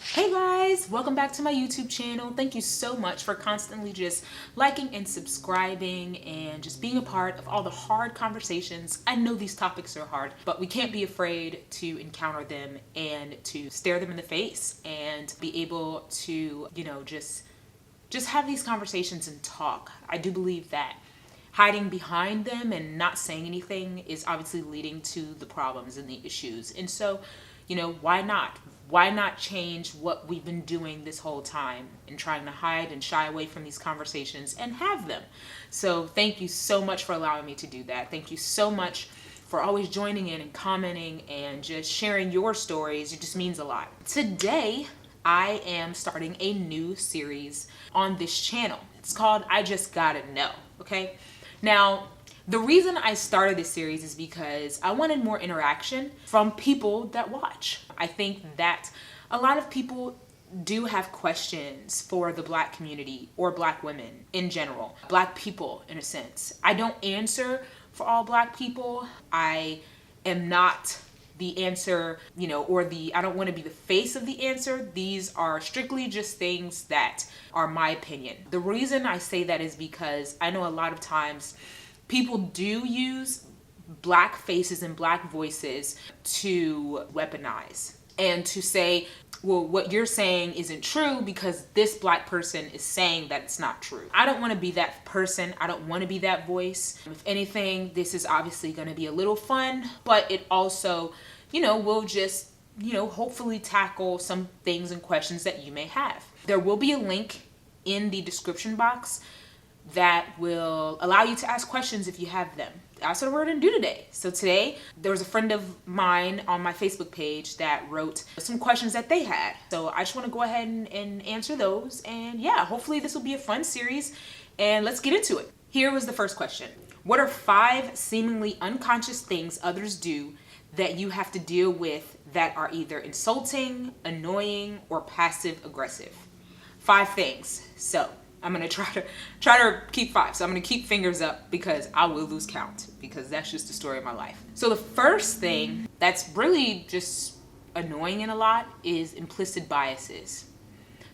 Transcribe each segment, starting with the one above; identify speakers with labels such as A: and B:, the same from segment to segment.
A: Hey guys, welcome back to my YouTube channel. Thank you so much for constantly just liking and subscribing and just being a part of all the hard conversations. I know these topics are hard, but we can't be afraid to encounter them and to stare them in the face and be able to, just have these conversations and talk. I do believe that hiding behind them and not saying anything is obviously leading to the problems and the issues. And so, why not? Why not change what we've been doing this whole time and trying to hide and shy away from these conversations and have them? So thank you so much for allowing me to do that. Thank you so much for always joining in and commenting and just sharing your stories. It just means a lot. Today, I am starting a new series on this channel. It's called I Just Gotta Know, okay? Now, the reason I started this series is because I wanted more interaction from people that watch. I think that a lot of people do have questions for the Black community or Black women in general, Black people in a sense. I don't answer for all Black people. I am not the answer, I don't want to be the face of the answer. These are strictly just things that are my opinion. The reason I say that is because I know a lot of times people do use Black faces and Black voices to weaponize and to say, well, what you're saying isn't true because this Black person is saying that it's not true. I don't want to be that person. I don't want to be that voice. If anything, this is obviously going to be a little fun, but it also, will just, hopefully tackle some things and questions that you may have. There will be a link in the description box that will allow you to ask questions if you have them. That's what we're going to do today. So today, there was a friend of mine on my Facebook page that wrote some questions that they had. So I just want to go ahead and answer those. And yeah, hopefully this will be a fun series. And let's get into it. Here was the first question. What are 5 seemingly unconscious things others do that you have to deal with that are either insulting, annoying, or passive aggressive? 5 things. So I'm going to try to keep 5. So I'm going to keep fingers up because I will lose count because that's just the story of my life. So the first thing that's really just annoying in a lot is implicit biases.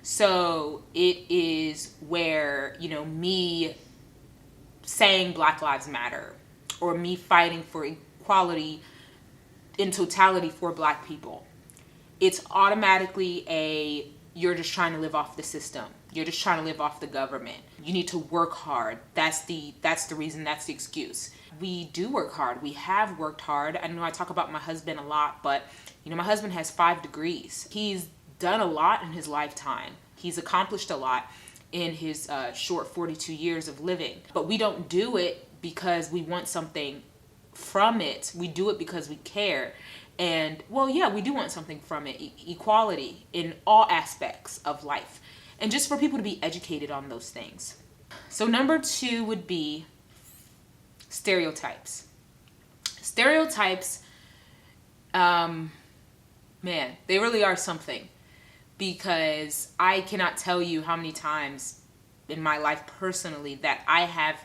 A: So it is where, me saying Black Lives Matter or me fighting for equality in totality for Black people. It's automatically you're just trying to live off the system. You're just trying to live off the government. You need to work hard. That's the reason, that's the excuse. We do work hard. We have worked hard. I know I talk about my husband a lot, but my husband has 5 degrees. He's done a lot in his lifetime. He's accomplished a lot in his short 42 years of living. But we don't do it because we want something from it. We do it because we care. And we do want something from it. Equality in all aspects of life. And just for people to be educated on those things. So number 2 would be stereotypes. Stereotypes, they really are something. Because I cannot tell you how many times in my life personally that I have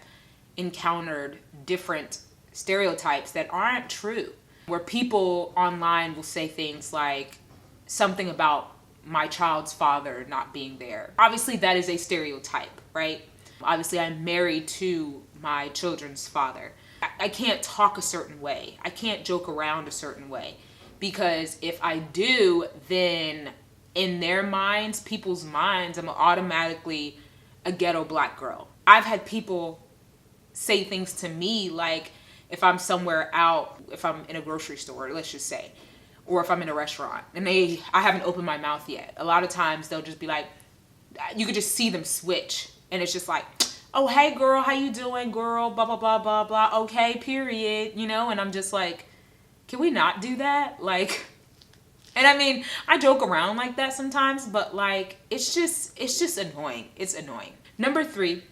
A: encountered different stereotypes that aren't true. Where people online will say things like something about my child's father not being there. Obviously, that is a stereotype, right? Obviously, I'm married to my children's father. I can't talk a certain way. I can't joke around a certain way. Because if I do, then in their minds, people's minds, I'm automatically a ghetto Black girl. I've had people say things to me like, if I'm somewhere out, if I'm in a grocery store, let's just say, or if I'm in a restaurant and I haven't opened my mouth yet. A lot of times they'll just be like, you could just see them switch. And it's just like, oh, hey girl, how you doing, girl? Blah, blah, blah, blah, blah. Okay, period. And I'm just like, can we not do that? And I mean, I joke around like that sometimes, but it's just annoying. It's annoying. Number 3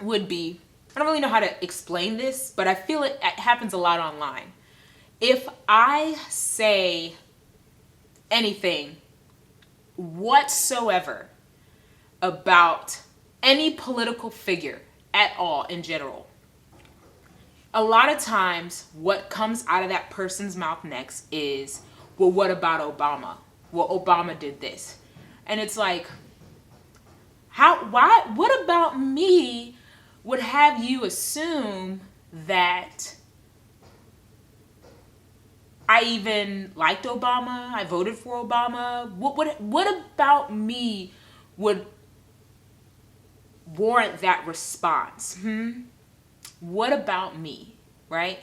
A: would be, I don't really know how to explain this, but I feel it happens a lot online. If I say anything whatsoever about any political figure at all in general, a lot of times what comes out of that person's mouth next is, well, what about Obama? Well, Obama did this. And it's like, what about me would have you assume that I even liked Obama, I voted for Obama? What about me would warrant that response? What about me, right?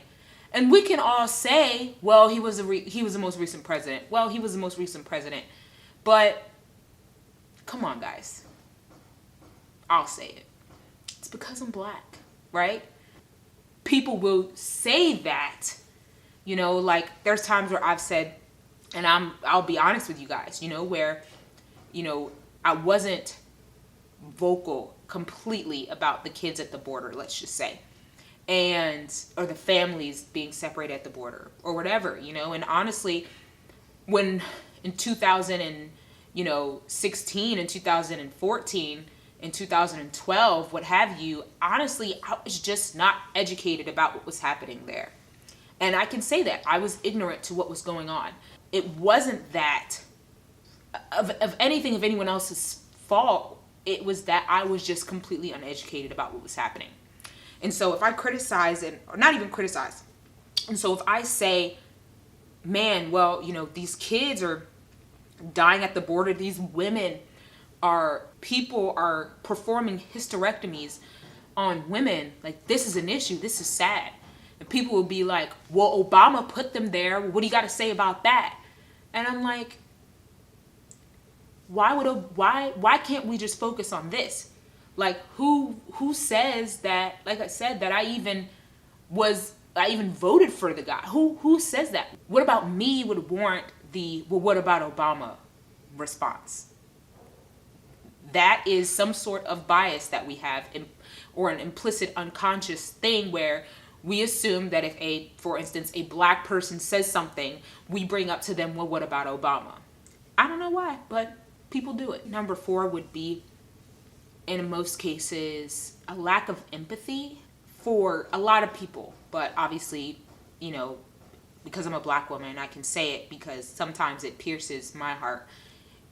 A: And we can all say, well, he was the most recent president. Well, he was the most recent president. But come on, guys. I'll say it. It's because I'm black, right? People will say that, like there's times where I've said, and I'll be honest with you guys, where, I wasn't vocal completely about the kids at the border, let's just say, or the families being separated at the border or whatever, and honestly, when in 2016 and 2014 in 2012, what have you, honestly, I was just not educated about what was happening there. And I can say that I was ignorant to what was going on. It wasn't that of anyone else's fault. It was that I was just completely uneducated about what was happening. And so if I criticize or not even criticize, and so if I say, man, well, these kids are dying at the border, these people are performing hysterectomies on women, like this is an issue, this is sad. And people will be like, well, Obama put them there, what do you got to say about that? And I'm like, why can't we just focus on this? Like who says that, like I said, that I even voted for the guy? Who says that? What about me would warrant the, well, what about Obama response? That is some sort of bias that we have, or an implicit unconscious thing where we assume that if for instance, a black person says something, we bring up to them, well, what about Obama? I don't know why, but people do it. Number 4 would be, in most cases, a lack of empathy for a lot of people. But obviously, because I'm a black woman, I can say it because sometimes it pierces my heart,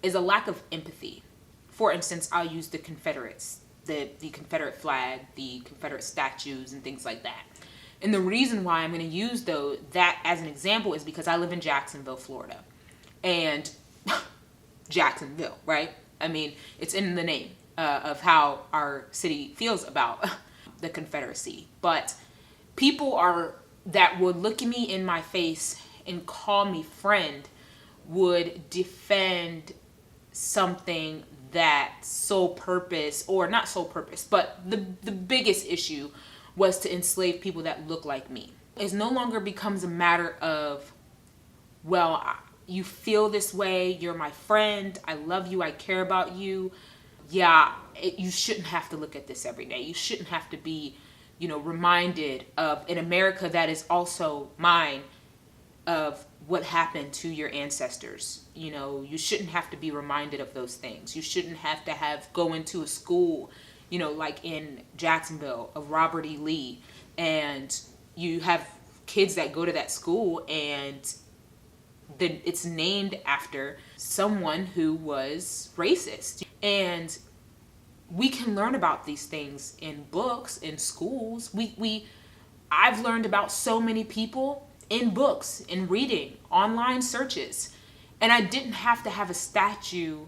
A: is a lack of empathy. For instance, I'll use the Confederates, the Confederate flag, the Confederate statues, and things like that. And the reason why I'm going to use that as an example is because I live in Jacksonville, Florida. And Jacksonville, right? I mean, it's in the name of how our city feels about the Confederacy. But people that would look at me in my face and call me friend would defend something that sole purpose, or not sole purpose, but the biggest issue was to enslave people that look like me. It no longer becomes a matter of, well, you feel this way, you're my friend, I love you, I care about you. Yeah, you shouldn't have to look at this every day. You shouldn't have to be, reminded of an America that is also mine, of what happened to your ancestors. You shouldn't have to be reminded of those things. You shouldn't have to go into a school, like in Jacksonville, of Robert E. Lee, and you have kids that go to that school and then it's named after someone who was racist. And we can learn about these things in books, in schools. I've learned about so many people in books, in reading, online searches. And I didn't have to have a statue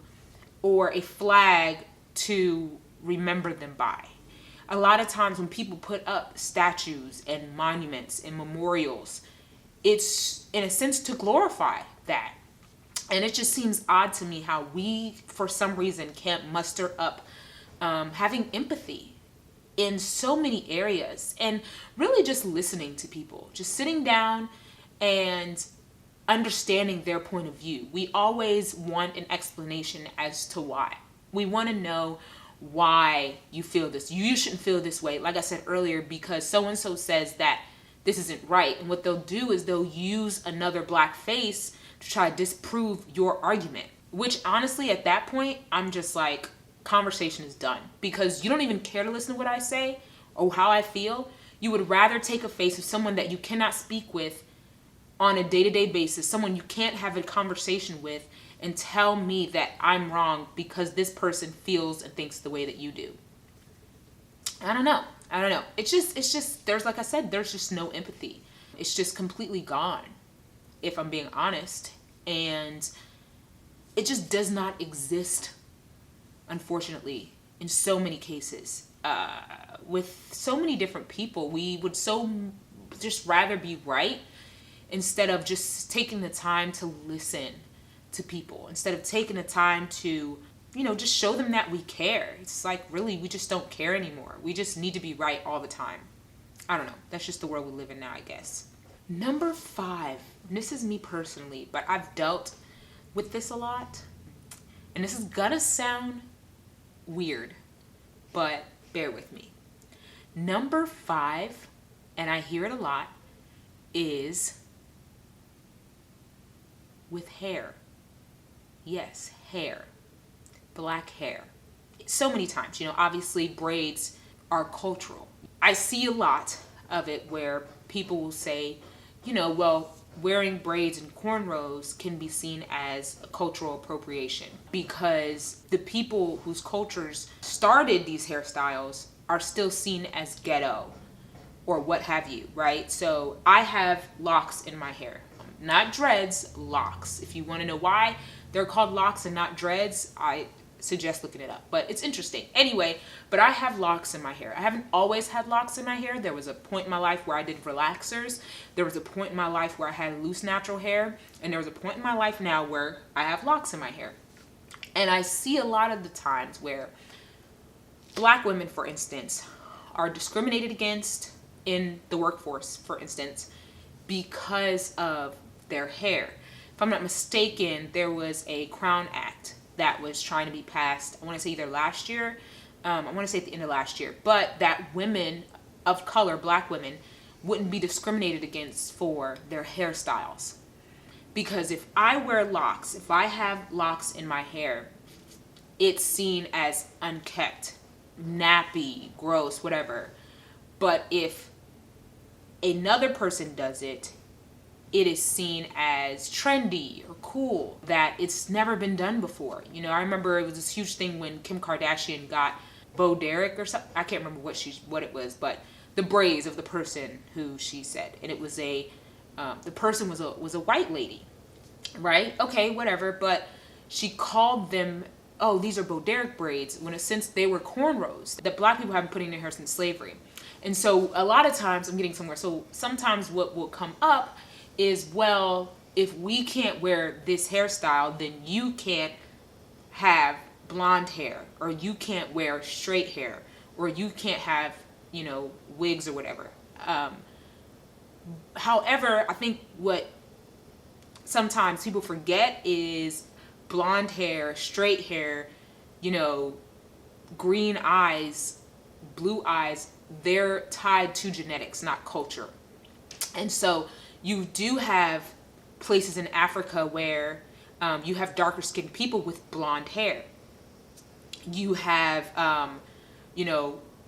A: or a flag to remember them by. A lot of times when people put up statues and monuments and memorials, it's in a sense to glorify that. And it just seems odd to me how we, for some reason, can't muster up having empathy in so many areas, and really just listening to people, just sitting down and understanding their point of view. We always want an explanation as to why. We want to know why you feel this. You shouldn't feel this way, like I said earlier, because so-and-so says that this isn't right. And what they'll do is they'll use another black face to try to disprove your argument, which honestly, at that point, I'm just like, conversation is done, because you don't even care to listen to what I say or how I feel. You would rather take a face of someone that you cannot speak with on a day-to-day basis, someone you can't have a conversation with, and tell me that I'm wrong because this person feels and thinks the way that you do. I don't know. It's just, there's, like I said, there's just no empathy. It's just completely gone, if I'm being honest. And it just does not exist, unfortunately, in so many cases. With so many different people, we would so just rather be right instead of just taking the time to listen to people, instead of taking the time to, just show them that we care. It's like, really, we just don't care anymore. We just need to be right all the time. I don't know. That's just the world we live in now, I guess. Number 5, and this is me personally, but I've dealt with this a lot, and this is gonna sound weird, but bear with me. Number 5, and I hear it a lot, is with hair. Yes, hair. Black hair. So many times, obviously braids are cultural. I see a lot of it where people will say, well, wearing braids and cornrows can be seen as a cultural appropriation because the people whose cultures started these hairstyles are still seen as ghetto or what have you, right? So I have locks in my hair. Not dreads, locks. If you want to know why they're called locks and not dreads, I suggest looking it up. But it's interesting. Anyway, but I have locks in my hair. I haven't always had locks in my hair. There was a point in my life where I did relaxers. There was a point in my life where I had loose natural hair. And there was a point in my life now where I have locks in my hair. And I see a lot of the times where Black women, for instance, are discriminated against in the workforce, for instance, because of their hair. If I'm not mistaken, there was a Crown Act that was trying to be passed, I want to say either last year, I want to say at the end of last year, but that women of color, Black women, wouldn't be discriminated against for their hairstyles. Because if I wear locks, if I have locks in my hair, it's seen as unkept, nappy, gross, whatever. But if another person does it, it is seen as trendy or cool, that it's never been done before. I remember it was this huge thing when Kim Kardashian got Bo Derek or something. I can't remember what it was, but the braids of the person who she said, and it was the person was a white lady, right? Okay, whatever. But she called them, oh, these are Bo Derek braids, when since they were cornrows that Black people have been putting in their hair since slavery. And so a lot of times, I'm getting somewhere. So sometimes what will come up is, well, if we can't wear this hairstyle, then you can't have blonde hair, or you can't wear straight hair, or you can't have, wigs or whatever. However, I think what sometimes people forget is blonde hair, straight hair, green eyes, blue eyes, they're tied to genetics, not culture. And so you do have places in Africa where you have darker skinned people with blonde hair. You have,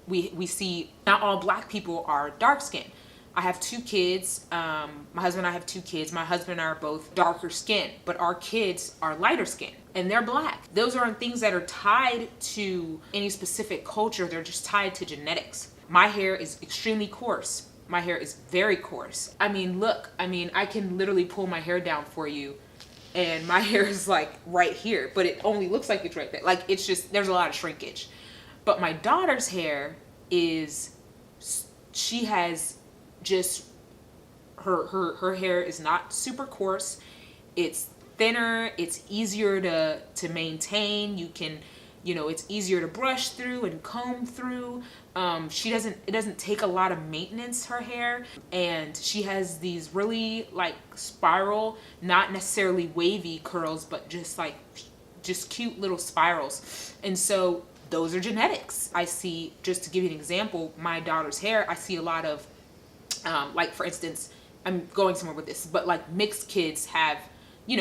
A: we see not all Black people are dark skinned. I have 2 kids. My husband and I have 2 kids. My husband and I are both darker skinned, but our kids are lighter skinned and they're Black. Those aren't things that are tied to any specific culture. They're just tied to genetics. My hair is extremely coarse. My hair is very coarse. Look, I can literally pull my hair down for you and my hair is like right here, but it only looks like it's right there. Like, it's just, there's a lot of shrinkage. But my daughter's hair she has just, her hair is not super coarse. It's thinner. It's easier to maintain. You can, it's easier to brush through and comb through. It doesn't take a lot of maintenance, her hair. And she has these really like spiral, not necessarily wavy curls, but just cute little spirals. And so those are genetics. I see, just to give you an example, my daughter's hair, I see a lot of, like for instance, I'm going somewhere with this, but like mixed kids have,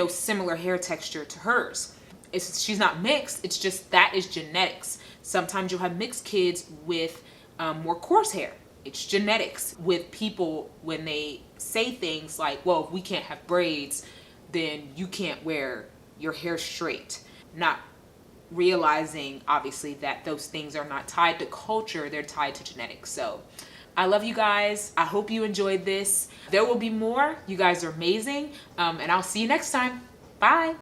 A: similar hair texture to hers. She's not mixed, it's just that is genetics. Sometimes you'll have mixed kids with more coarse hair. It's genetics. With people, when they say things like, well, if we can't have braids, then you can't wear your hair straight, not realizing obviously that those things are not tied to culture, they're tied to genetics. So I love you guys. I hope you enjoyed this. There will be more. You guys are amazing. And I'll see you next time. Bye.